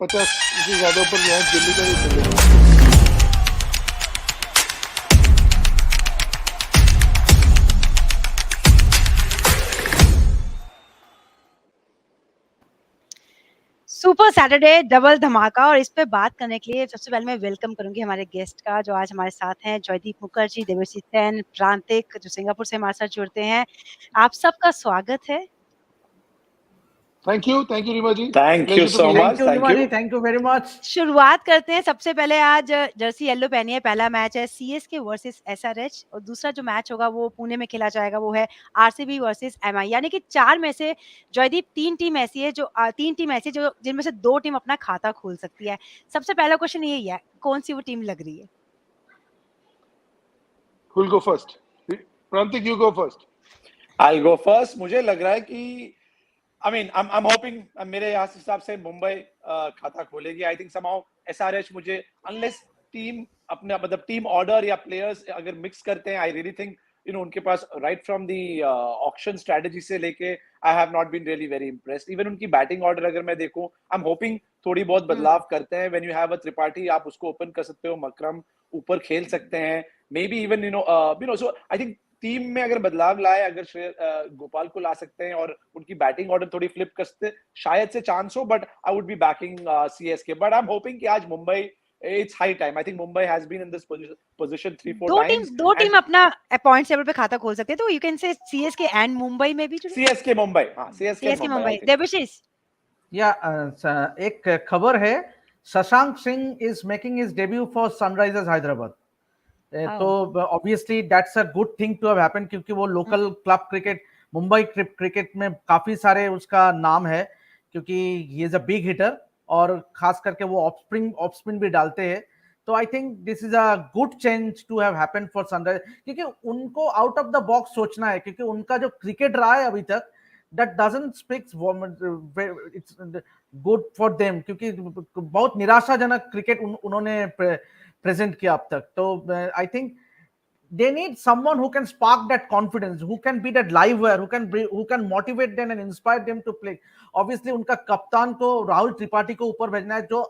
50 से ज्यादा ऊपर मैच दिल्ली का ही चलेगा। सुपर सैटरडे डबल धमाका, और इस पे बात करने के लिए सबसे पहले मैं वेलकम करूंगी हमारे गेस्ट का जो आज हमारे साथ हैं, जयदीप मुखर्जी, देवर्षि सेन, प्रांतिक जो सिंगापुर से हमारे साथ जुड़ते हैं। आप सबका स्वागत है। Thank you Reema ji. Thank you so much. Thank you very much. शुरुआत करते हैं। सबसे पहले आज जर्सी येलो पहनी है, पहला मैच है सीएसके वर्सेस एसआरएच, और दूसरा जो मैच होगा वो पुणे में खेला जाएगा, वो है आरसीबी वर्सेस एमआई। यानी कि 4 में से जयदीप 3 टीम ऐसी है जो जिनमें से 2 टीम अपना खाता खोल सकती है। सबसे पहला क्वेश्चन यही है, कौन सी वो टीम लग रही है? Who will go first? Prantik, you go first. I'll go first. मुझे लग रहा है कि I'm hoping मेरे हिसाब से मुंबई खाता खोलेगी। I think somehow SRH मुझे unless टीम अपने मतलब टीम ऑर्डर या प्लेयर्स अगर मिक्स करते हैं, I really think उनके पास right from the auction strategy से लेके I have not been really very impressed. Even उनकी बैटिंग ऑर्डर अगर मैं देखूं, I'm hoping थोड़ी बहुत बदलाव करते हैं। When you have a Tripathi, आप उसको ओपन कर सकते हो, मकरम ऊपर खेल सकते हैं, maybe even so I think team में अगर बदलाव लाए, अगर गोपाल को ला सकते हैं और उनकी बैटिंग ऑर्डर थोड़ी फ्लिप कर सकते, शायद से चांस हो। But I would be backing CSK, but I am hoping कि आज Mumbai, it's high time. I think Mumbai has been in this position 3-4 times. दो टीम अपना पॉइंट्स टेबल पे खाता खोल सकते हैं, तो you can say CSK and Mumbai में भी सीएसके मुंबई। हां, सीएसके मुंबई। देवर्षिस, या एक खबर है, Shashank Singh is making his debut for Sunrisers Hyderabad. तो obviously that's a good thing to have happened, क्योंकि वो local club cricket, Mumbai cricket में काफी सारे उसका नाम है, क्योंकि he is a big hitter और खास करके वो ऑफ स्पिन भी डालते हैं। तो I think this is a good change to have happened for Sunrise, क्योंकि उनको आउट ऑफ द बॉक्स सोचना है, क्योंकि उनका जो क्रिकेट रहा है अभी तक, that doesn't speaks it's good for them, क्योंकि बहुत निराशाजनक क्रिकेट उन्होंने प्रेजेंट किया अब तक। तो I think they need someone who can spark that confidence, who can be that live wire, who can motivate them and inspire them to play. Obviously उनका कप्तान को राहुल त्रिपाठी को ऊपर भेजना है, जो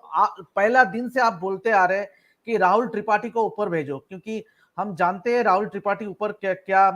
पहला दिन से आप बोलते आ रहे हैं कि राहुल त्रिपाठी को ऊपर भेजो, क्योंकि हम जानते हैं राहुल त्रिपाठी ऊपर क्या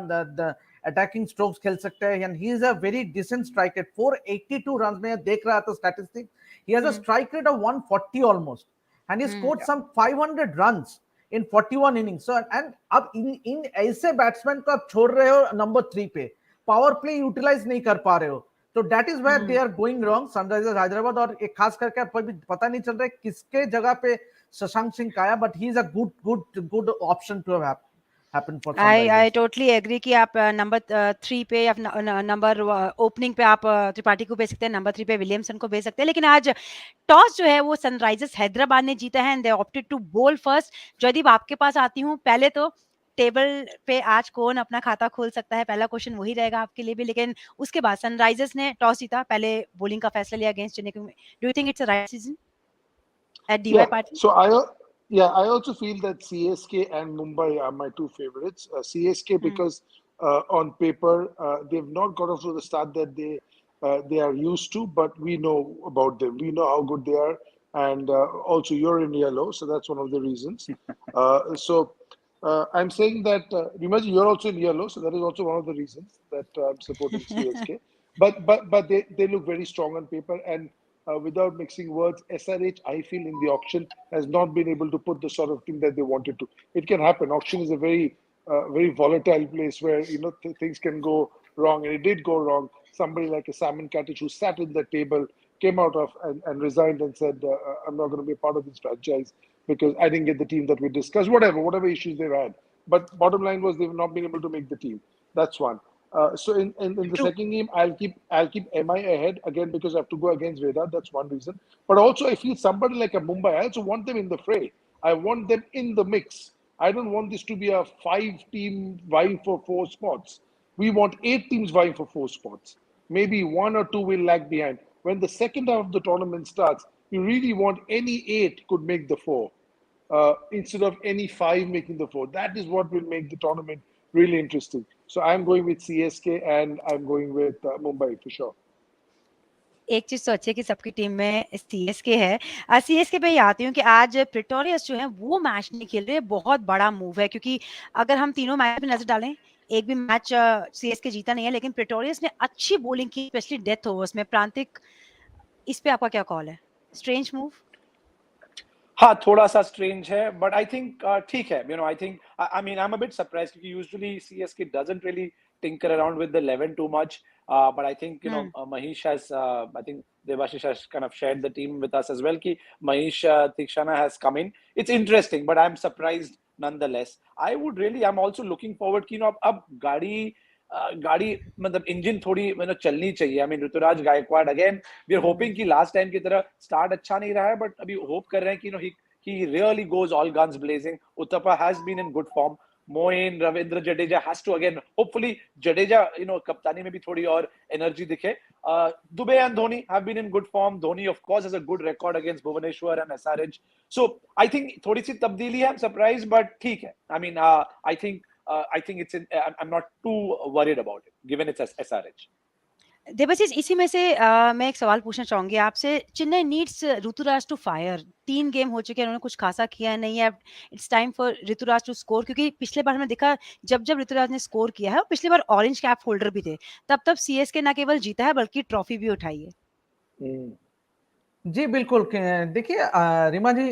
अटैकिंग स्ट्रोक्स खेल सकते हैं, and he is a very decent strike rate. 482 run में देख रहा था statistics, he has a strike rate of 140 almost, and he scored some 500 runs in 41 innings. So and अब इन ऐसे बैट्समैन को आप छोड़ रहे हो नंबर 3 पे, पावर प्ले यूटिलाइज नहीं कर पा रहे हो, तो that is where they are going wrong Sunrisers Hyderabad. और एक खास करके आपको भी पता नहीं चल रहा है किसके जगह पे शशांक सिंह का आया, but he is a good option to have happen for Sunrisers. I totally agree कि आप नंबर 3 पे या नंबर ओपनिंग पे आप त्रिपाठी को भेज सकते हैं, नंबर 3 पे विलियमसन को भेज सकते हैं। लेकिन आज टॉस जो है वो सनराइजर्स हैदराबाद ने जीता है, एंड दे ऑप्टेड टू बोल फर्स्ट। जयदीप, आपके पास आती हूँ। पहले तो टेबल पे आज कौन अपना खाता खोल सकता है, पहला क्वेश्चन वही रहेगा आपके लिए भी। लेकिन उसके बाद सनराइजर्स ने टॉस जीता, पहले बॉलिंग का फैसला लिया against Chennai. Do you think it's a right decision at DY Patil? So I also feel that CSK and Mumbai are my two favorites. CSK because on paper they've not got off to the start that they are used to, but we know about them. We know how good they are, and also you're in yellow, so that's one of the reasons. I'm saying that Rimaji, you're also in yellow, so that is also one of the reasons that I'm supporting CSK. But they look very strong on paper, and without mixing words, SRH, I feel in the auction has not been able to put the sort of thing that they wanted to. It can happen. Auction is a very volatile place where things can go wrong, and it did go wrong. Somebody like a Simon Katic who sat in the table came out of and resigned and said, "I'm not going to be a part of this franchise because I didn't get the team that we discussed." Whatever issues they've had, but bottom line was they've not been able to make the team. That's one. So in the second game, I'll keep MI ahead again because I have to go against Vedant. That's one reason. But also, I feel somebody like a Mumbai, I also want them in the fray. I want them in the mix. I don't want this to be a 5-team vying for 4 spots. We want 8 teams vying for 4 spots. Maybe 1 or 2 will lag behind. When the second half of the tournament starts, you really want any 8 could make the 4 instead of any 5 making the 4. That is what will make the tournament really interesting. So I'm going with CSK and I'm going with Mumbai for sure. एक चीज़ तो अच्छी है कि सबकी team में CSK है। CSK पे ही आती हूँ कि आज प्रिटोरियस जो है वो मैच नहीं खेल रहे, बहुत बड़ा मूव है क्योंकि अगर हम तीनों मैच पे नज़र डालें, एक भी मैच सीएसके जीता नहीं है, लेकिन प्रिटोरियस ने अच्छी बॉलिंग की, स्पेशली डेथ ओवर्स में। प्रांतिक, इस पे आपका क्या कॉल है? Strange move? हाँ, थोड़ा सा स्ट्रेंज है, बट आई थिंक ठीक है। I think I mean I am a bit surprise क्योंकि usually CSK doesn't really tinker around with the 11 too much. But I think hmm, Mahesh has I think Devashish has kind of shared the team with us as well. Ki Mahesh Tikshana has come in. It's interesting, but I'm surprised nonetheless. I'm also looking forward कि अब गाड़ी मतलब engine थोड़ी चलनी चाहिए। I mean Ruturaj Gaikwad again, we are hmm, hoping कि last time की तरह स्टार्ट अच्छा नहीं रहा है, बट अभी होप कर रहे हैं कि he really goes all guns blazing. Uttapa has been in good form. Moin, Ravindra Jadeja has to again, hopefully Jadeja, kaptani mein bhi thodi aur energy dikhe. Dubey and Dhoni have been in good form. Dhoni, of course, has a good record against Bhubaneswar and SRH. So I think थोड़ी सी तब्दीली है, I'm surprised, but ठीक है. I mean, I think I'm not too worried about it, given it's SRH. Debashish, इसी में से मैं एक सवाल पूछना चाहूँगी आपसे। Chennai needs Ruturaj to fire. 3 game हो चुके हैं, उन्होंने कुछ खासा किया नहीं है। It's time for Ruturaj to score, क्योंकि पिछले बार हमने देखा जब ऋतुराज ने स्कोर किया है, और पिछली बार ऑरेंज कैप होल्डर भी थे। तब सीएसके ना केवल जीता है बल्कि ट्रॉफी भी उठाई है। जी बिल्कुल। देखिए रीमा जी,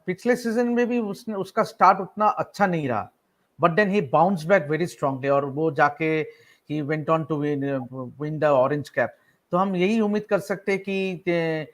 पिछले सीजन में भी उसका स्टार्ट उतना अच्छा नहीं रहा, but then he bounce back very strongly और वो जाके he went on to win the orange cap. तो हम यही उम्मीद कर सकते हैं कि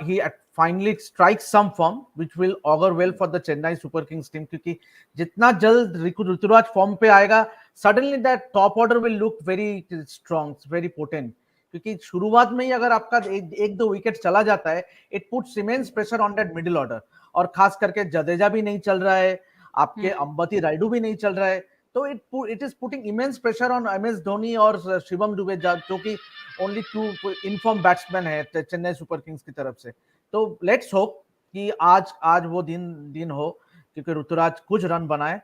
he finally strike some form which will augur well for the Chennai Super Kings team, क्योंकि जितना जल्द ऋतुराज फॉर्म पे आएगा, suddenly that top order will look very strong, very potent. क्योंकि शुरुआत में ही अगर आपका एक दो विकेट चला जाता है, it puts immense pressure on that middle order. और खास करके जडेजा भी नहीं चल रहा है, आपके अंबती रायडू भी नहीं चल रहा है, तो it is putting immense pressure on M S Dhoni और शिवम दुबे, जो कि ओनली 2 इनफॉर्म बैट्समैन है चेन्नई सुपर किंग्स की तरफ से। तो लेट्स होप कि आज वो दिन हो, क्योंकि ऋतुराज कुछ रन बनाए।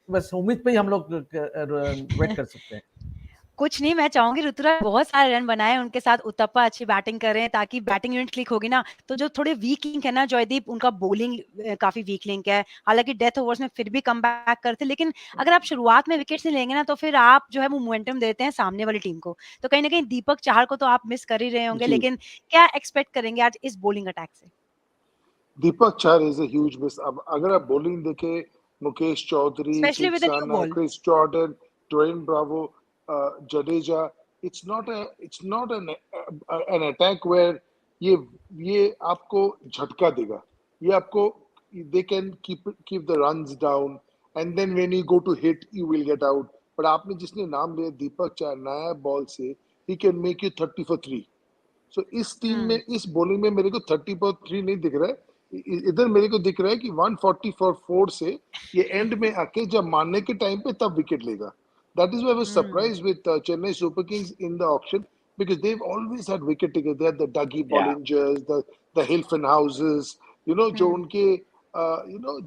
बस उम्मीद पे ही हम लोग वेट कर सकते हैं। कुछ नहीं, मैं चाहूँगी ऋतुराज बहुत सारे रन बनाएँ, उनके साथ उतप्पा अच्छी बैटिंग करें, ताकि बैटिंग यूनिट क्लिक होगी ना, तो जो थोड़े वीक लिंक है ना जॉयदीप, उनका बॉलिंग काफ़ी वीक लिंक है। हालाँकि डेथ ओवर्स में फिर भी कमबैक करते, लेकिन अगर आप शुरुआत में विकेट्स नहीं लेंगे ना, तो फिर आप जो है वो मोमेंटम देते हैं सामने वाली टीम को। तो कहीं न कहीं दीपक चाहर को तो आप मिस कर ही रहे होंगे, जी, लेकिन क्या एक्सपेक्ट करेंगे आज इस बॉलिंग अटैक से? दीपक चार इज a huge miss. अब अगर आप बॉलिंग देखें, Mukesh Choudhary, specially with a new Theekshana, ball. Chris Jordan, Dwayne Bravo, Jadeja, it's not an attack where ये आपको झटका देगा। ये आपको, they can keep the runs down, and then when you go to hit you will get out. पर आपने जिसने नाम लिया दीपक चार, नया बॉल से he can make you 30 for 3. सो इस टीम में, इस बॉलिंग में मेरे को 30 पर 3 नहीं दिख रहा है। इधर मेरे को दिख रहा है कि 140 फॉर 4 से ये एंड में आके जब मारने के टाइम पे तब विकेट लेगा। That is why I was hmm, surprised with Chennai Super kings in the auction, because they've always had wicket takers. They had the Dougie Yeah. Bollingers, the Hilfenhauses, जो हुँ, उनके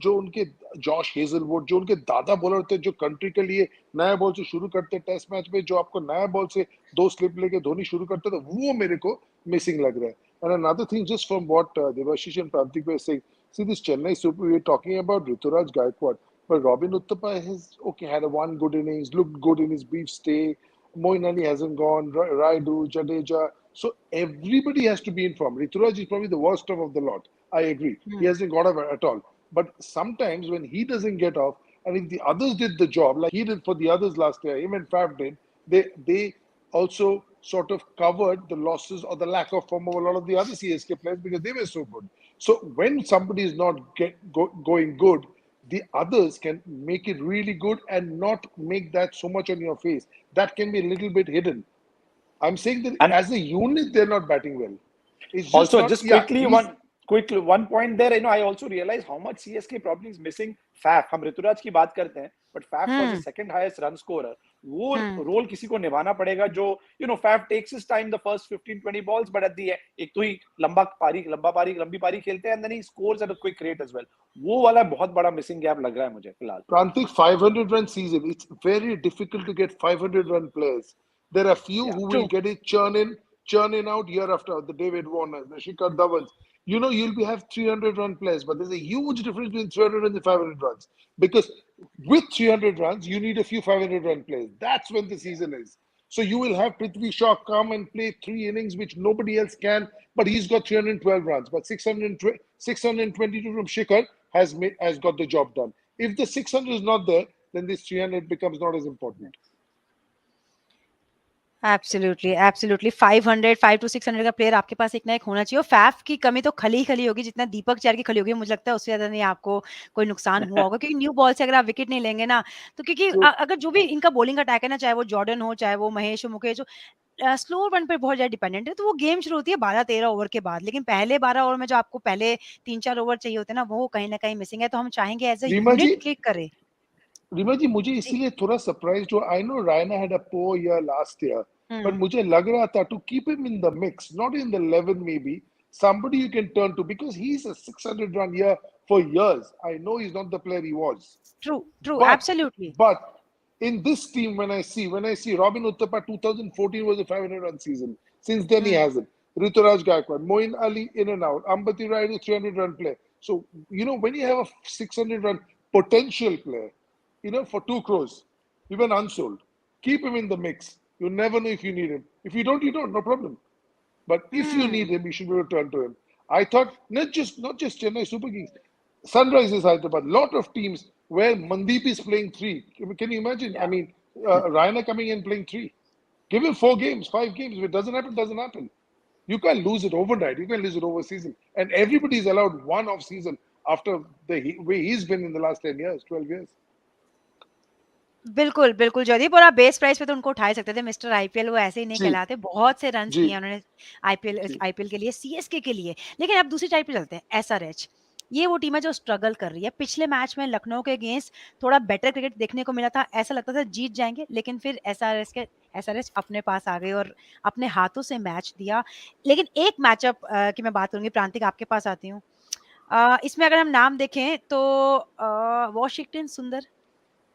जो उनके जॉश हेजलवुड, जो उनके दादा बॉलर थे, जो कंट्री के लिए नया बॉल से शुरू करते टेस्ट मैच में, जो आपको नया बॉल से 2 स्लिप लेके धोनी शुरू करते थे, वो मेरे को missing लग रहा है। And another thing, just from what Devashish and Prantik were saying, see this Chennai Super, we're talking about Rituraj Gaikwad, but Robin Uthappa has had a one good innings, looked good in his brief stay. Moin Ali hasn't gone, Raidu, Jadeja. So everybody has to be in form. Rituraj is probably the worst of the lot. I agree. He hmm, hasn't got off at all. But sometimes when he doesn't get off, and if the others did the job like he did for the others last year, even Fab did, they also sort of covered the losses or the lack of form of a lot of the other CSK players because they were so good. So when somebody is not going good, the others can make it really good and not make that so much on your face. That can be a little bit hidden. I'm saying that And as a unit, they're not batting well. It's just also, not, just yeah, quickly, he's, one point there. I also realize how much CSK probably is missing Faf. हम ऋतुराज की बात करते हैं, but Faf was the hmm, second highest run scorer. वो हुँ, role किसी को निभाना पड़ेगा जो Faf takes his time the first 15-20 balls, but at the end एक तो ही लंबी पारी खेलते हैं, and then he scores at a quick rate as well. वो वाला बहुत बड़ा missing gap लग रहा है मुझे फिलहाल। Prantik, 500-run season. It's very difficult to get 500-run players. There are few Yeah. who will true. get it churn in. churning out year after the David Warners, the Shikhar Dhawans. You'll have 300-run players, but there's a huge difference between 300 and the 500 runs. Because with 300 runs, you need a few 500-run players. That's when the season is. So you will have Prithvi Shaw come and play 3 innings, which nobody else can, but he's got 312 runs. But 622 from Shikhar has got the job done. If the 600 is not there, then this 300 becomes not as important. Absolutely, absolutely 500 5 to 600 का player आपके पास एक ना एक होना चाहिए और Faf की कमी तो खली होगी जितना दीपक चहर की खली होगी मुझे लगता है उससे ज्यादा नहीं आपको कोई नुकसान हुआ होगा क्योंकि न्यू बॉल से अगर आप विकेट नहीं लेंगे ना तो क्योंकि अगर जो भी इनका बॉलिंग अटैक है ना चाहे वो जॉर्डन हो चाहे वो महेश हो मुकेश हो स्लो रन पे बहुत ज्यादा डिपेंडेंट है तो वो गेम शुरू होती है 12-13 ओवर के बाद लेकिन पहले 12 ओवर में जो आपको पहले 3-4 ओवर चाहिए होते हैं ना वो कहीं ना कहीं मिसिंग है तो हम चाहेंगे as a Reema ji unit click करे रीमा जी मुझे जी इसीलिए थोड़ा सरप्राइज हुआ I know Raina had a poor year last year पर मुझे लग रहा था to keep him in the mix not in the 11 maybe somebody you can turn to because he's a 600 run year for years. I know he's not the player he was, true but absolutely but in this team when I see Robin Uthappa 2014 was a 500 run season. Since then he hasn't. Rituraj Gaikwad, Moin Ali in and out, Ambati Rayudu 300 run player. So when you have a 600 run potential player, for 2 crores, even unsold, keep him in the mix. You never know if you need him. If you don't, no problem. But if you need him, you should be able to turn to him. I thought not just Chennai Super Kings, Sunrisers Hyderabad, lot of teams where Mandeep is playing 3. Can you imagine? I mean, Raina coming in playing 3. Give him 4 games, 5 games. If it doesn't happen, doesn't happen. You can't lose it overnight. You can lose it over season. And everybody is allowed one off season after the way he's been in the last 10 years, 12 years. बिल्कुल, बिल्कुल जयदीप और आप base price पे तो उनको उठा ही सकते थे मिस्टर आईपीएल वो ऐसे ही नहीं जी कहलाते, बहुत से रन्स जी किए उन्होंने आईपीएल जी आईपीएल के लिए, सीएसके के लिए। लेकिन अब दूसरी साइड पे चलते हैं, एसआरएच। ये वो टीम है जो स्ट्रगल कर रही है। पिछले मैच में लखनऊ के अगेंस्ट थोड़ा बेटर क्रिकेट देखने को मिला था, ऐसा लगता था जीत जाएँगे, लेकिन फिर एसआरएच अपने पास आ गए और अपने हाथों से मैच दिया। लेकिन एक मैचअप की मैं बात करूँगी, प्रांतिक आपके पास आती हूँ। इसमें अगर हम नाम देखें तो वाशिंगटन सुंदर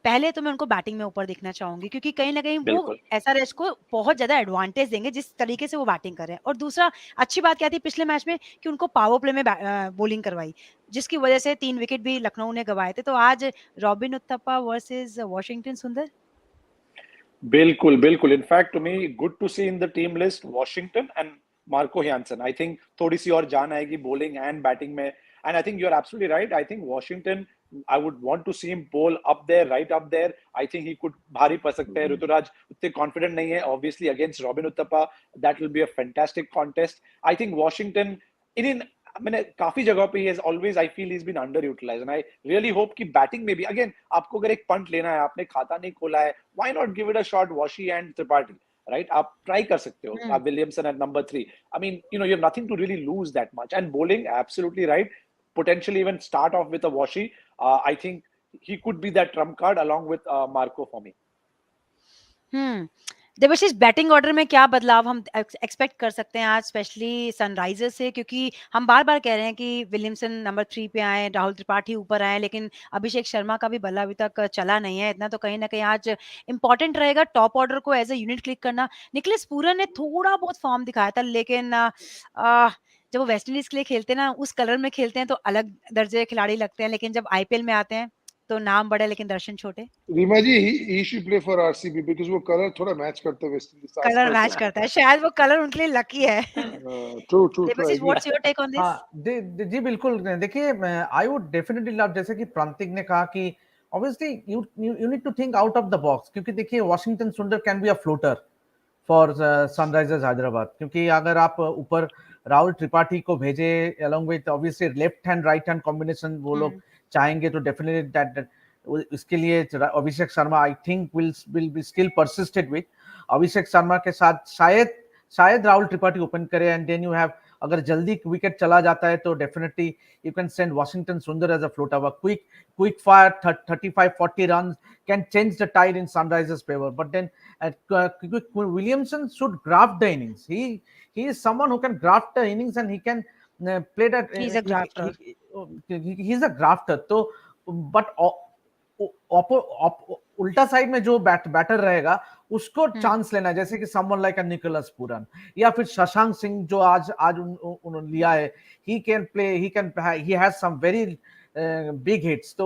पहले तो मैं उनको बैटिंग में ऊपर देखना चाहूँगी क्योंकि कहीं न कहीं वो बिल्कुल एसआरएच को बहुत ज़्यादा एडवांटेज देंगे जिस तरीके से वो बैटिंग कर रहे हैं। और दूसरा अच्छी बात क्या थी पिछले मैच में कि उनको पावर प्ले में बॉलिंग करवाई, जिसकी वज़ह से 3 विकेट भी लखनऊ ने गँवाए थे। तो आज रॉबिन उथप्पा वर्सेस वाशिंगटन सुंदर। बिल्कुल, बिल्कुल। In fact, to me, good to see in the team list Washington and Marco Jansen. I think थोड़ी सी और जान आएगी bowling and batting में. And I think you're absolutely right. I think Washington, I would want to see him bowl up there, right up there. I think he could भारी पड़ सकते हैं. ऋतुराज उतने confident नहीं है. Obviously against Robin Uthappa, that will be a fantastic contest. I think Washington, in मैंने काफी जगह पे he has always I feel he's been underutilized and I really hope कि बैटिंग में भी again आपको अगर एक पंट लेना है आपने खाता नहीं खोला है why not give it a shot Washi and Tripathi right आप ट्राई कर सकते हो आप Williamson at number 3 I mean you have nothing to really lose that much and bowling absolutely right potentially even start off with a Washi I think he could be that trump card along with Marco for me Devashish batting order में क्या बदलाव हम expect कर सकते हैं आज specially Sunrisers से क्योंकि हम बार-बार कह रहे हैं कि विलियमसन नंबर 3 पे आए, राहुल त्रिपाठी ऊपर आए लेकिन अभिषेक शर्मा का भी बल्ला अभी तक चला नहीं है इतना तो कहीं न कहीं आज इम्पोर्टेंट रहेगा टॉप ऑर्डर को एज़ अ यूनिट क्लिक करना। निखिलेश पूरन ने थोड़ा बहुत फॉर्म दिखाया था लेकिन जब वो वेस्ट इंडीज़ के लिए खेलते हैं ना उस कलर में खेलते हैं तो अलग दर्जे के खिलाड़ी लगते हैं लेकिन जब आईपीएल में आते हैं तो नाम बड़े लेकिन दर्शन छोटे। रीमा जी he should play for RCB because वो कलर थोड़ा मैच करते हैं वेस्ट इंडीज कलर मैच आसपास करता है शायद वो कलर उनके लिए लकी है। True Devashish what's your take on this? हाँ जी बिल्कुल देखिए आई वुड डेफिनेटली लव जैसे कि प्रांतिक ने कहा कि obviously you need to think out of the box क्योंकि देखिए Washington Sundar can be a floater for Sunrisers Hyderabad क्योंकि अगर आप ऊपर राहुल त्रिपाठी को भेजे along with obviously left hand right hand combination वो लोग चाहेंगे तो डेफिनेटली दैट इसके लिए Abhishek Sharma I think will be still persisted with Abhishek Sharma के साथ शायद राहुल त्रिपाठी ओपन करे एंड देन यू हैव अगर जल्दी विकेट चला जाता है तो definitely you can send Washington Sundar as a floater quick fire 35-40 runs can change the tide in Sunrisers' favor but then Williamson should graft the innings he is someone who can graft the innings and he can play that He's a grafter. he's a grafter तो but उल्टा side में जो batter रहेगा उसको chance लेना है, जैसे कि समवन लाइक निकोलस पूरन या फिर शशांक सिंह जो आज आज उन्होंने लिया है, he can play, he has some very big hits, तो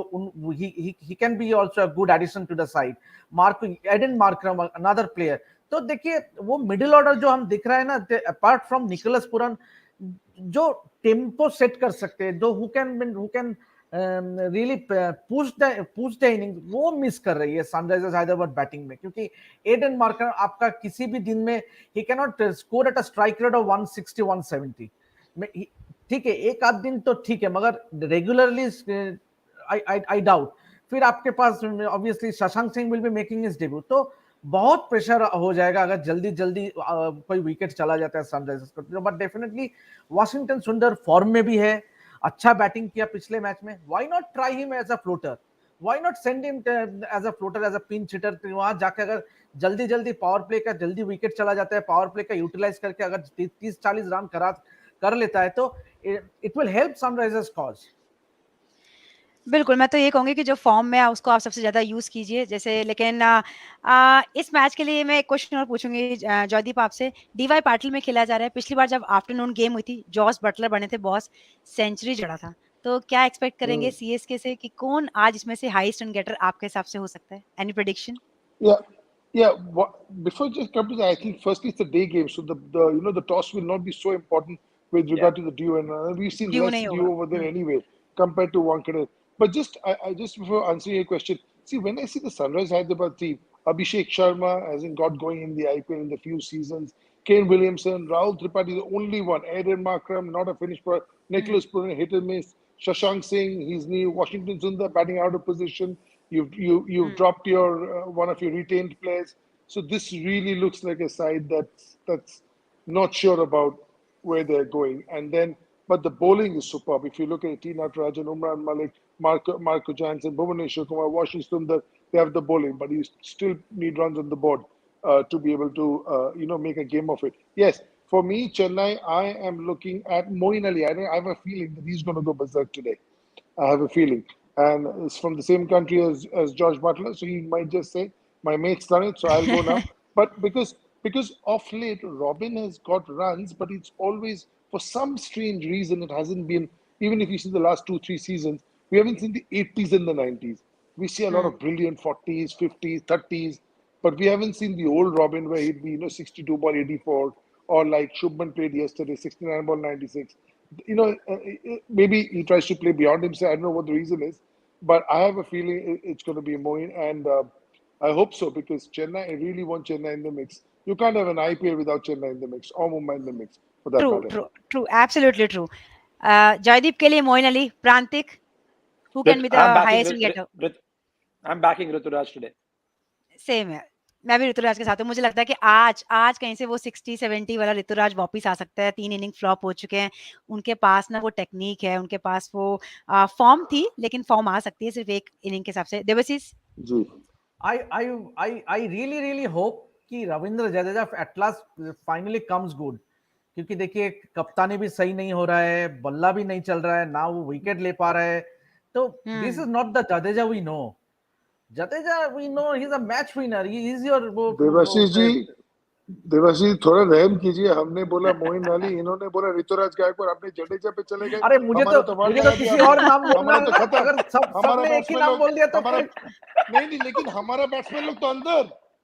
he can be also a good addition to the side. Eden Markram, another player. तो देखिए वो मिडिल ऑर्डर जो हम दिख रहा है ना, अपार्ट फ्रॉम निकोलस पुरन, जो टेम्पो सेट कर सकते हैं, जो who can really push the inning, वो मिस कर रही है सनराइजर्स हैदराबाद बैटिंग में, क्योंकि एडन मार्कर आपका किसी भी दिन में he can not score at a strike rate of 160 170। ठीक है, एक आध दिन तो ठीक है, मगर रेगुलरली आई डाउट। फिर आपके पास obviously Shashank Singh will be making his debut, तो बहुत प्रेशर हो जाएगा अगर जल्दी जल्दी कोई विकेट चला जाता है सनराइजर्स को। But definitely Washington Sundar form में भी है, अच्छा बैटिंग किया पिछले मैच में, why not try him as a floater, why not send him as a floater, as a pinch hitter. वहां जाकर अगर जल्दी जल्दी पावर प्ले का जल्दी विकेट चला जाता है, पावर प्ले का यूटिलाइज करके अगर 30-40 रन कर लेता है, तो it will help Sunrisers cause. बिल्कुल, मैं तो ये कहूँगी कि जो फॉर्म में है उसको आप सबसे ज़्यादा यूज़ कीजिए। जैसे लेकिन इस मैच के लिए मैं एक क्वेश्चन और पूछूँगी जॉयदीप आपसे। डीवाई पाटिल में खेला जा रहा है। पिछली बार जब आफ्टरनून गेम हुई थी, जॉस बटलर बने थे बॉस, सेंचुरी जड़ा था। तो क्या एक्सपेक्ट करेंगे सीएसके से कि कौन आज इसमें से हाईएस्ट रन गेटर आपके हिसाब से हो सकता है? Any prediction? Yeah. Before just come to that, I think firstly it's a day game, so the toss will not be so important with regard to the dew, and we've seen due less नहीं dew होगा। over there anyway compared to Wankhede. But I just before answering your question, see when I see the Sunrise Hyderabad team, Abhishek Sharma hasn't got going in the IPL in the few seasons. Kane Williamson, Rahul Tripathi, the only one. Aaron Markram, not a finished product. Nicholas Puran, hit and miss. Shashank Singh, he's new. Washington Sundar batting out of position. You've dropped your one of your retained players. So this really looks like a side that's not sure about where they're going. And then, but the bowling is superb. If you look at Tina Rajan, Umran Malik, Marco Jansen, Bhuvaneshwar Kumar, Washington, they have the bowling, but you still need runs on the board to be able to make a game of it. Yes, for me, Chennai, I am looking at Moeen Ali. I have a feeling that he's going to go berserk today. I have a feeling. And it's from the same country as George Butler, so he might just say, my mate's done it, so I'll go now. But because of late, Robin has got runs, but it's always, for some strange reason, it hasn't been, even if you see the last 2-3 seasons, we haven't seen the 80s and the 90s. We see a lot of brilliant 40s, 50s, 30s, but we haven't seen the old Robin where he'd be, 62 ball 84, or like Shubman played yesterday, 69 ball 96. Maybe he tries to play beyond himself. I don't know what the reason is, but I have a feeling it's going to be Moeen, and I hope so, because Chennai, I really want Chennai in the mix. You can't have an IPL without Chennai in the mix, or Mumbai in the mix, for that true, matter. True, true, absolutely true. Joydeep के लिए Moin Ali, प्रांतिक, who can be the highest run getter? I'm backing Rituraj today. Same है, मैं भी ऋतुराज के साथ हूँ। मुझे लगता है कि आज कहीं से वो 60-70 वाला ऋतुराज वापस आ सकता है। 3 इनिंग फ्लॉप हो चुके हैं, उनके पास ना वो टेक्निक है, उनके पास वो फॉर्म थी, लेकिन फॉर्म आ सकती है सिर्फ एक इनिंग के हिसाब से। देवाशीष? जी, I really hope कि Ravindra Jadeja at last finally comes good, क्योंकि देखिए कप्तानी भी सही नहीं हो रहा है, बल्ला भी नहीं चल रहा है, ना वो विकेट ले पा रहा है, तो this is not the Jadeja we know. Jadeja we know he is a match winner, he is your Devashish थोड़ा रहम कीजिए। हमने बोला मोइन अली, इन्होंने बोला ऋतुराज गायकवाड़, अपने जडेजा पे चले गए। अरे मुझे तो किसी और नाम बोलना है ना, अगर सबने एक ही नाम बोल दिया तो नहीं, लेकिन हमारा बैट्समैन लोग तो अंदर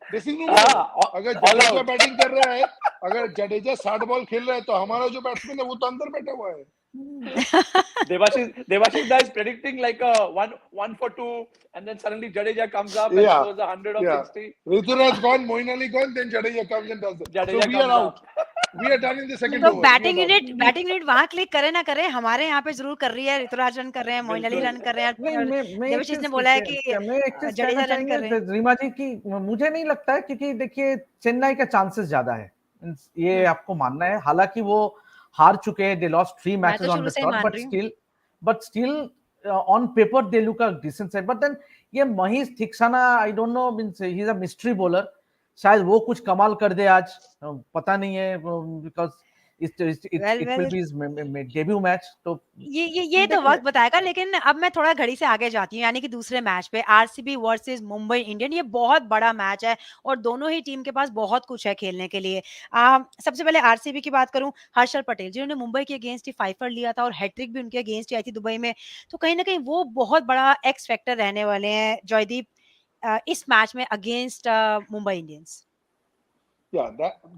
ड्रेसिंग रूम में। अगर जडेजा बैटिंग कर रहा है, अगर जडेजा 60 बॉल खेल रहा है, तो हमारा जो बैट्समैन है वो तो अंदर बैठा हुआ है। Devashish is predicting like a 1 for 2, and then suddenly Jadeja comes up and scores 100 or 60. Rituraj gone, Moeen Ali gone, then Jadeja comes and does it. Jadeja so we are out. We are done in the second तो over. Batting unit वहां click करे ना करे, हमारे यहाँ पे जरूर कर रही है। ऋतुराज रन कर रहे हैं, मोइन अली रन कर रहे हैं, देवाशीष ने बोला है कि जडेजा रन कर रहे हैं। रीमा जी की मुझे नहीं लगता है, क्योंकि देखिए चेन्नई का चांसेस ज्यादा है, ये आपको मानना है। हालांकि वो हार चुके हैं, they lost 3 matches on the trot, but still on paper they look a decent side. But then ये Maheesh Theekshana, I don't know, means he is a mystery bowler, शायद वो कुछ कमाल कर दे आज, पता नहीं है, because it will well, be his debut match. तो ये तो देखेंगे. वक्त बताएगा, लेकिन अब मैं थोड़ा घड़ी से आगे जाती हूँ, यानी कि दूसरे मैच पे आरसीबी वर्सेस मुंबई इंडियन। ये बहुत बड़ा मैच है और दोनों ही टीम के पास बहुत कुछ है खेलने के लिए। सबसे पहले आरसीबी की बात करूं, हर्षल पटेल जिन्होंने मुंबई के अगेंस्ट ही फाइफर लिया था और हैट्रिक भी उनके अगेंस्ट ही आई थी दुबई में, तो कहीं ना कहीं वो बहुत बड़ा एक्स फैक्टर रहने वाले हैं जयदीप इस मैच में against Mumbai Indians. Yeah,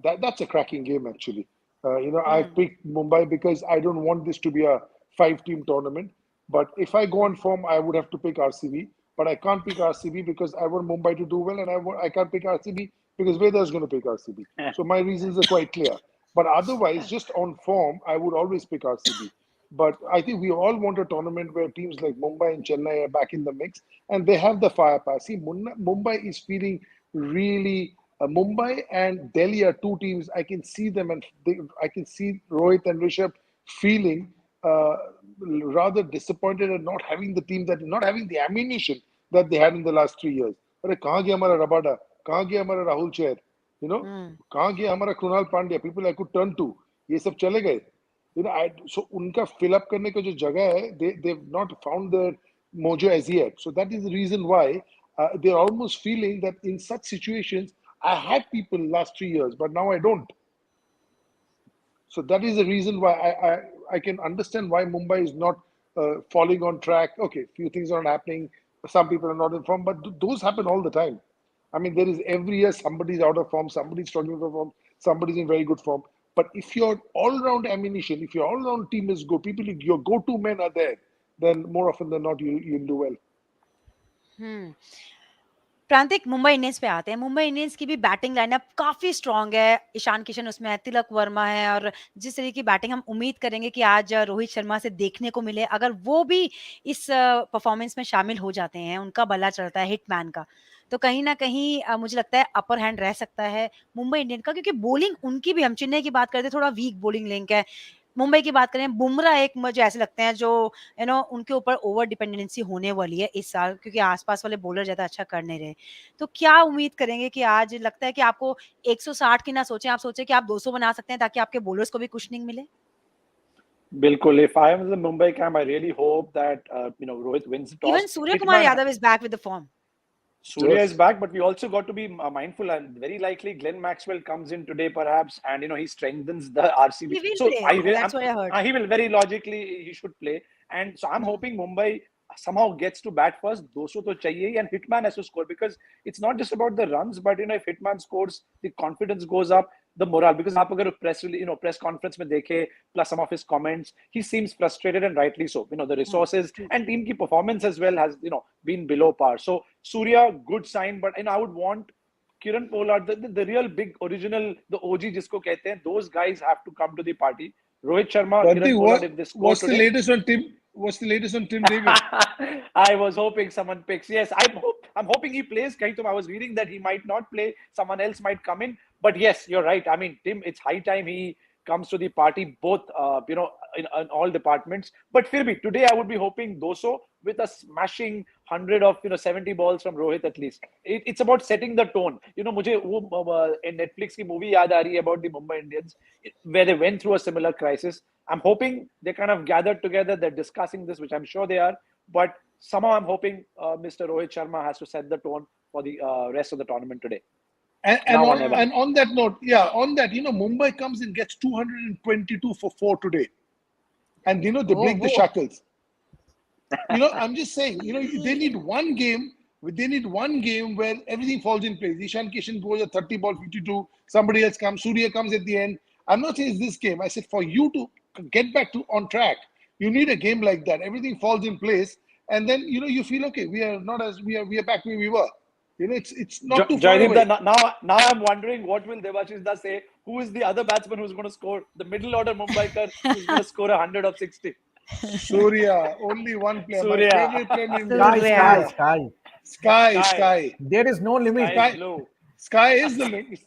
that's a cracking game actually. I hmm picked Mumbai because I don't want this to be a five-team tournament. But if I go on form, I would have to pick RCB. But I can't pick RCB because I want Mumbai to do well, and I can't pick RCB because Veda's going to pick RCB. So my reasons are quite clear. But otherwise, just on form, I would always pick RCB. But I think we all want a tournament where teams like Mumbai and Chennai are back in the mix, and they have the firepower. See, Mumbai is feeling really. Mumbai and Delhi are two teams. I can see them, and I can see Rohit and Rishabh feeling rather disappointed at not having the team, that not having the ammunition that they had in the last 3 years. अरे कहाँ गया हमारा Rabada, कहाँ गया हमारा Rahul chair, हम्म कहाँ गया हमारा Krunal Pandya, people I could turn to, ये सब चले गए. So उनका fill up करने का जो जगह है, they've not found their mojo as yet. So that is the reason why they're almost feeling that in such situations, I had people last 3 years, but now I don't. So that is the reason why I can understand why Mumbai is not falling on track. Okay, few things are not happening. Some people are not in form, but those happen all the time. I mean, there is every year somebody's out of form, somebody's struggling for form, somebody's in very good form. But if your all-round ammunition, if your all-round team is good, people, your go-to men are there, then more often than not, you'll do well. Hmm प्रांतिक, Mumbai Indians पे आते हैं। Mumbai Indians की भी batting lineup काफी strong है। ईशान किशन उसमें है, तिलक वर्मा है, और जिस तरह की बैटिंग हम उम्मीद करेंगे कि आज रोहित शर्मा से देखने को मिले, अगर वो भी इस परफॉर्मेंस में शामिल हो जाते हैं, उनका बल्ला चलता है हिटमैन का, तो कहीं ना कहीं मुझे लगता है अपर हैंड रह सकता है मुंबई इंडियन का, क्योंकि बॉलिंग उनकी भी, हम चेन्नई की बात करते हैं, थोड़ा वीक बॉलिंग लिंक है। मुंबई की बात करें, बुमराह एक मुझे ऐसे लगते हैं जो उनके ऊपर ओवर डिपेंडेंसी होने वाली है इस साल, क्योंकि आसपास वाले बॉलर ज्यादा अच्छा कर नहीं रहे। तो क्या उम्मीद करेंगे कि आज लगता है कि आपको 160 की ना सोचें, आप सोचें कि आप 200 बना सकते हैं ताकि आपके बॉलर्स को भी कुशनिंग मिले? बिल्कुल, if I am in the Mumbai camp, I really hope that Rohit wins the even toss. Surya Kumar Hitman, Yadav is back with the form. Surya is Yes. back, but we also got to be mindful, and very likely Glenn Maxwell comes in today, perhaps, and he strengthens the RCB. He will So play. That's what I heard. he will very logically he should play, and so I'm hoping Mumbai somehow gets to bat first. 200 to chahiye, and Hitman has to score, because it's not just about the runs, but if Hitman scores, the confidence goes up, the morale. Because आप अगर press conference में देखे, plus some of his comments, he seems frustrated, and rightly so. The resources and team की performance as well has been below par. So Surya, good sign, but I would want Kiran Pollard, the real big original, the OG जिसको कहते हैं, those guys have to come to the party. Rohit Sharma, Kiran Pollard, if they score what's today. the latest on Tim? What's the latest on Tim David? I was hoping someone picks. Yes, I'm hoping he plays. I was reading that he might not play. Someone else might come in. But yes, you're right. I mean, Tim, it's high time he comes to the party, both in all departments. But Firbi, today I would be hoping Doso with a smashing 100 of 70 balls from Rohit at least. It's about setting the tone. मुझे वो Netflix की movie याद आ रही है about the Mumbai Indians, where they went through a similar crisis. I'm hoping they kind of gathered together. They're discussing this, which I'm sure they are. But somehow I'm hoping Mr. Rohit Sharma has to set the tone for the rest of the tournament today. And on that note, Mumbai comes and gets 222 for 4 today. And, they break the shackles. I'm just saying, they need one game. They need one game where everything falls in place. Ishan Kishan goes at 30 ball 52. Somebody else comes. Surya comes at the end. I'm not saying it's this game. I said for you to get back on track, you need a game like that. Everything falls in place, and then you feel okay. We are back where we were. It's not too far away. Now I'm wondering what will Devashish Da say. Who is the other batsman who's going to score? The middle order Mumbaikar who's going to score 100 of 60. Surya, only one player. Surya. My favorite player in India. Sky. There is no limit. Sky is the limit.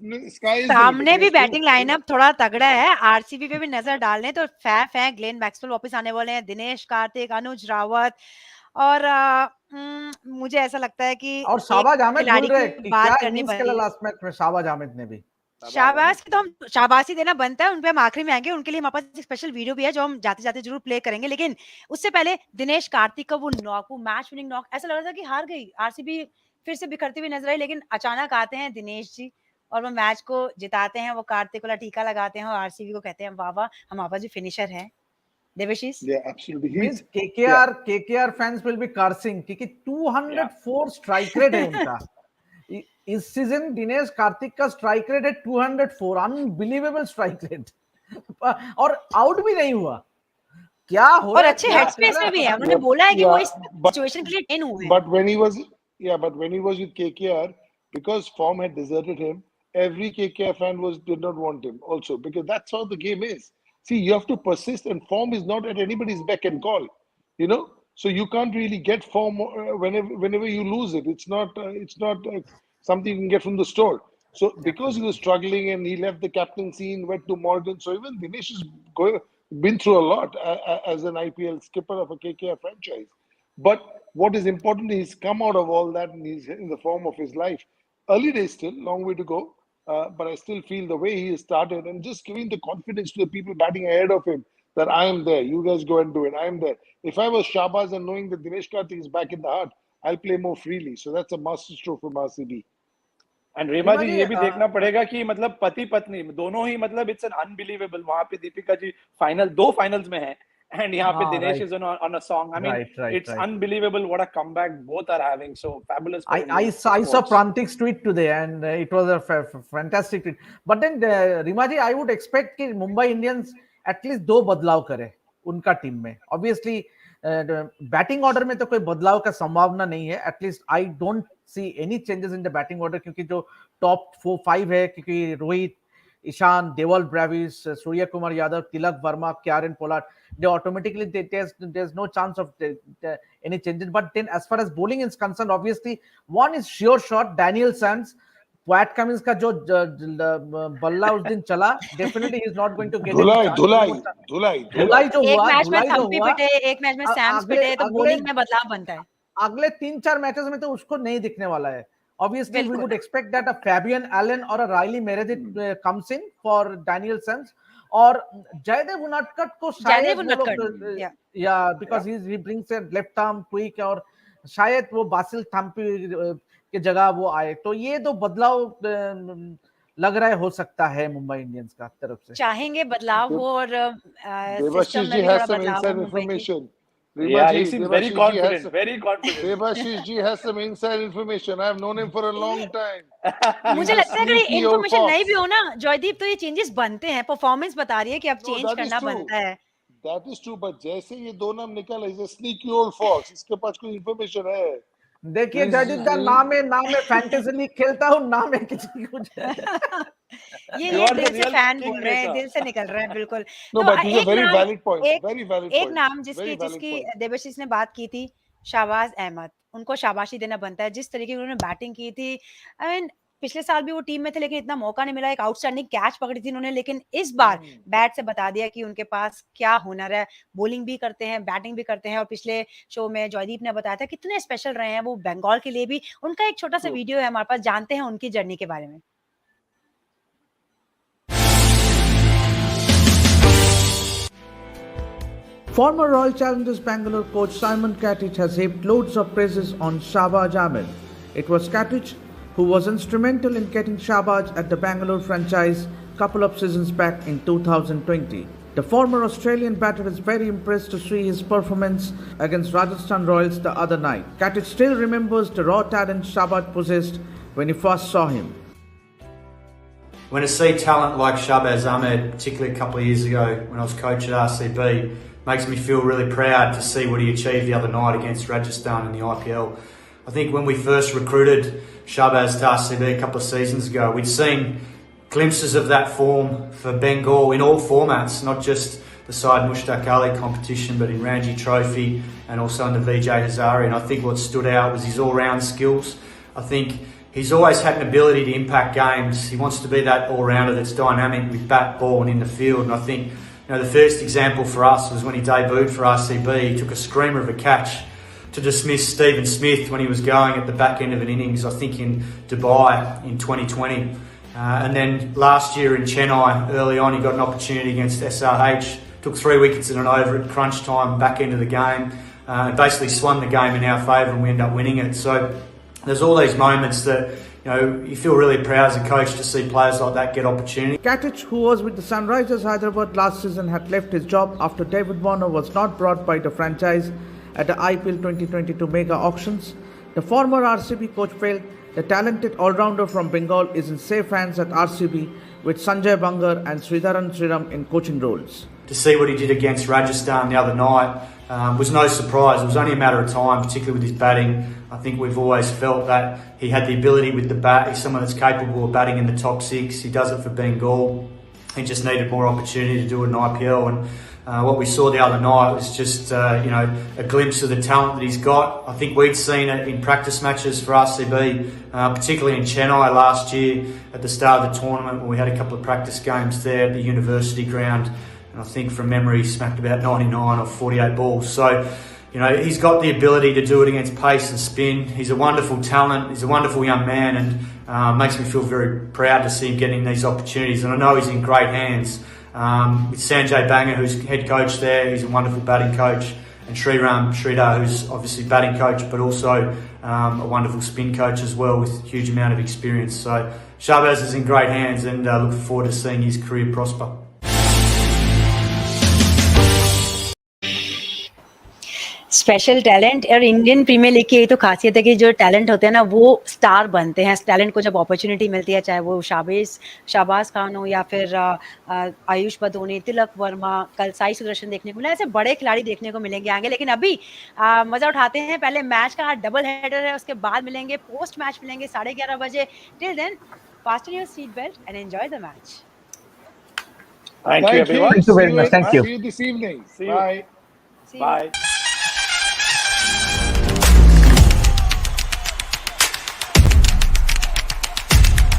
सामने भी batting lineup थोड़ा तगड़ा है। RCB पे भी नजर डाल लें तो फैफ है, ग्लेन मैक्सवेल वापस आने वाले हैं, दिनेश कार्तिक, अनुज रावत, और मुझे ऐसा लगता है कि और शाहबाज अहमद बोल रहे की बात क्या करनी इनिंग्स खेला पड़ेगी। लास्ट मैच में शाहबाज अहमद ने भी। शाबाश की तो हम शाबाशी देना बनता है, उन पे हम आखिरी में आएंगे, उनके लिए हमारे पास एक स्पेशल वीडियो भी है जो हम जाते जाते जरूर प्ले करेंगे। लेकिन उससे पहले दिनेश कार्तिक का वो नॉक, वो मैच विनिंग नॉक, ऐसा लग रहा था कि हार गई आरसीबी, फिर से बिखरती हुई नजर आई, लेकिन अचानक आते हैं दिनेश जी और वो मैच को जिताते हैं। वो कार्तिक वाला टीका लगाते हैं और आरसीबी को कहते हैं वाह वाह, हमारे पास भी फिनिशर है। देवेशीष, Yeah, absolutely. Means Yeah. KKR fans will be cursing क्योंकि 204 स्ट्राइक रेट है उनका। इस सीजन दिनेश कार्तिक का स्ट्राइक रेट है 204, अनबिलीवेबल स्ट्राइक रेट, और आउट भी नहीं हुआ। क्या हो और रहा अच्छे हेडस्पेस में भी है, उन्होंने बोला है कि वो इस सिचुएशन के लिए ट्रेन हुए हैं। But when he was with KKR, because form had deserted him, every KKR fan did not want him also, because that's how the game is. See, you have to persist, and form is not at anybody's beck and call, you know. So you can't really get form whenever you lose it. It's not something you can get from the store. So because he was struggling and he left the captaincy and went to Morgan, so even Dinesh has been through a lot as an IPL skipper of a KKR franchise. But what is important is he's come out of all that and he's in the form of his life. Early days still, long way to go. But I still feel the way he has started and just giving the confidence to the people batting ahead of him that I am there. You guys go and do it. I am there. If I was Shahbaz and knowing that Dinesh Karthik is back in the heart, I'll play more freely. So that's a masterstroke from RCB. And Reema ji ये भी देखना पड़ेगा कि मतलब पति पत्नी दोनों ही मतलब इट्स एन अनबिलीवेबल, वहां पे दीपिका जी दो फाइनल्स में है and यहाँ पे Dinesh is on a song. I mean, it's unbelievable what a comeback both are having. So fabulous. I saw Prantik's tweet today and it was a fantastic tweet. But then Rima ji, I would expect कि Mumbai Indians at least दो बदलाव करे उनका team में. Obviously batting order में तो कोई बदलाव का संभावना नहीं है. At least I don't see any changes in the batting order, क्योंकि जो टॉप 4-5 है, क्योंकि Rohit, Ishan, Dewald Brevis, Suryakumar Yadav, Tilak Varma, Kieron Pollard, they automatically there's no chance of any changes. But then as far as bowling is concerned, obviously one is sure shot, Daniel Sands. Pat Cummins का जो बल्ला उस दिन चला, definitely he is not going to get धुलाई जो हुआ, एक मैच में थम्पी पिटे, एक मैच में सैम्स पिटे, तो बॉलिंग में बदलाव बनता है। अगले 3-4 मैचेस में तो उसको नहीं दिखने वाला है. Obviously we would expect that a Fabian Allen or a Riley Meredith comes in for Daniel Sands, और जयदेव उनादकट को शायद because he brings a left arm tweak, और शायद वो बासिल थम्पी के जगह वो आए, तो ये दो बदलाव लग रहा है हो सकता है मुंबई इंडियंस का तरफ से. चाहेंगे बदलाव हो और देवाशीष जी has some inside information. Yeah, he seems very confident. Devashish ji has some inside information. I have known him for a long time. मुझे लगता है कि इन्फॉर्मेशन नहीं भी हो ना जयदीप, तो ये चेंजेस बनते हैं. परफॉर्मेंस बता रही है कि अब चेंज करना बनता है. That is true, but जैसे ये दो नाम निकल, is a sneaky old fox. इसके पास कोई इन्फॉर्मेशन है. देखिए जयदीप का नाम है फैंटेसी लीग खेलता हूँ, नाम है किसी कुछ. ये दिल से फैन बोल रहे हैं, दिल से निकल रहे हैं, बिल्कुल. No, but it's a very valid point. Very valid point. एक नाम जिसकी देवाशीष ने बात की थी, शाहबाज अहमद, उनको शाबाशी देना बनता है. जिस तरीके की उन्होंने बैटिंग की थी, आई मीन पिछले साल भी वो टीम में थे लेकिन इतना मौका नहीं मिला. एक आउटस्टैंडिंग कैच पकड़ी थी उन्होंने, लेकिन इस बार बैट से बता दिया कि उनके पास क्या हुनर है. बॉलिंग भी करते हैं, बैटिंग भी करते हैं, और पिछले शो में जयदीप ने बताया था कितने स्पेशल रहे हैं वो बंगाल के लिए भी. उनका एक छोटा सा वीडियो है हमारे पास, जानते हैं उनकी जर्नी के बारे में. Former Royal Challengers Bangalore coach Simon Katich has heaped loads of praises on Shahbaz Ahmed. It was Katich who was instrumental in getting Shahbaz at the Bangalore franchise couple of seasons back in 2020. The former Australian batter is very impressed to see his performance against Rajasthan Royals the other night. Katich still remembers the raw talent Shahbaz possessed when he first saw him. When I see talent like Shahbaz Ahmed, particularly a couple of years ago when I was coach at RCB, makes me feel really proud to see what he achieved the other night against Rajasthan in the IPL. I think when we first recruited Shahbaz to RCB a couple of seasons ago, we'd seen glimpses of that form for Bengal in all formats, not just the side Mushtaq Ali competition, but in Ranji Trophy and also in the Vijay Hazare. And I think what stood out was his all-round skills. I think he's always had an ability to impact games. He wants to be that all-rounder that's dynamic with bat, ball and in the field. And I think the first example for us was when he debuted for RCB. He took a screamer of a catch to dismiss Stephen Smith when he was going at the back end of an innings, I think in Dubai in 2020. And then last year in Chennai, early on, he got an opportunity against SRH, took 3 wickets in an over at crunch time, back into the game, and basically swung the game in our favour, and we ended up winning it. So there's all these moments that, you know, you feel really proud as a coach to see players like that get opportunity. Katic, who was with the Sunrisers Hyderabad last season, had left his job after David Warner was not brought by the franchise at the IPL 2022 mega auctions. The former RCB coach felt the talented all-rounder from Bengal is in safe hands at RCB with Sanjay Bangar and Sridharan Sriram in coaching roles. To see what he did against Rajasthan the other night was no surprise. It was only a matter of time, particularly with his batting. I think we've always felt that he had the ability with the bat. He's someone that's capable of batting in the top six. He does it for Bengal. He just needed more opportunity to do it in IPL, and what we saw the other night was just a glimpse of the talent that he's got. I think we'd seen it in practice matches for RCB, particularly in Chennai last year at the start of the tournament when we had a couple of practice games there at the university ground, and I think from memory he smacked about 99 or 48 balls. So, you know, he's got the ability to do it against pace and spin. He's a wonderful talent. He's a wonderful young man, and makes me feel very proud to see him getting these opportunities. And I know he's in great hands with Sanjay Bangar, who's head coach there. He's a wonderful batting coach, and Sridhar, who's obviously batting coach, but also a wonderful spin coach as well with a huge amount of experience. So Shahbaz is in great hands, and look forward to seeing his career prosper. Special talent और Indian premiere league की ये तो खासियत है कि जो talent होते हैं ना वो स्टार बनते हैं. टैलेंट को जब अपॉर्चुनिटी मिलती है, चाहे वो शाहबाज खान हो या फिर आयुष बदोनी, तिलक वर्मा, कल साई सुदर्शन देखने को मिला. ऐसे बड़े खिलाड़ी देखने को मिलेंगे आगे. लेकिन अभी मजा उठाते हैं. पहले मैच का डबल हेडर है, उसके बाद मिलेंगे, पोस्ट मैच मिलेंगे 11:30 बजे. Till then fasten your seat belt and enjoy the match. Thank you, everyone. Thank you very much. Thank you. See you this evening. See you. Bye. See you. Bye.